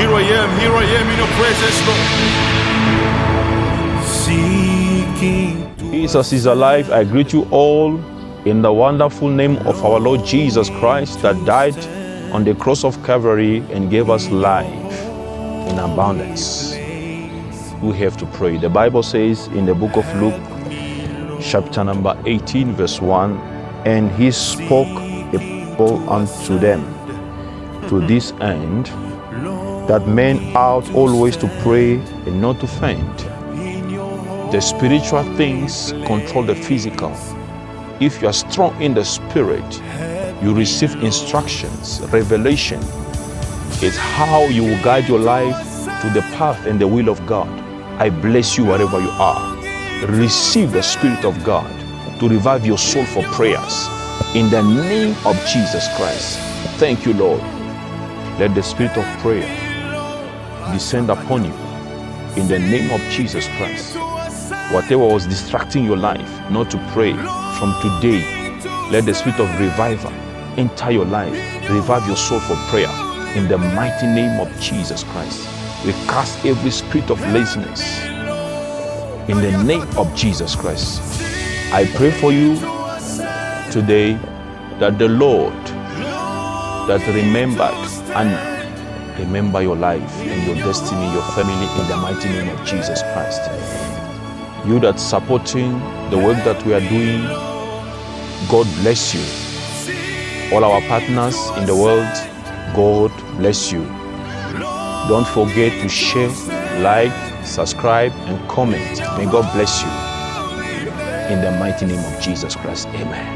Here I am in your presence, Lord. Seeking. Jesus is alive. I greet you all in the wonderful name of our Lord Jesus Christ that died on the cross of Calvary and gave us life in abundance. We have to pray. The Bible says in the book of Luke, chapter number 18, verse 1, and he spoke a parable unto them to this end, that men ought always to pray and not to faint. The spiritual things control the physical. If you are strong in the spirit, you receive instructions, revelation. It's how you will guide your life to the path and the will of God. I bless you wherever you are. Receive the Spirit of God to revive your soul for prayers. In the name of Jesus Christ. Thank you, Lord. Let the Spirit of prayer descend upon you. In the name of Jesus Christ. Whatever was distracting your life not to pray, from today, let the Spirit of revival enter your life. Revive your soul for prayer. In the mighty name of Jesus Christ. We cast every spirit of laziness. In the name of Jesus Christ. I pray for you today that the Lord that remembered and remember your life and your destiny, your family, in the mighty name of Jesus Christ. You that supporting the work that we are doing, God bless you. All our partners in the world, God bless you. Don't forget to share, like, subscribe, and comment. May God bless you. In the mighty name of Jesus Christ. Amen.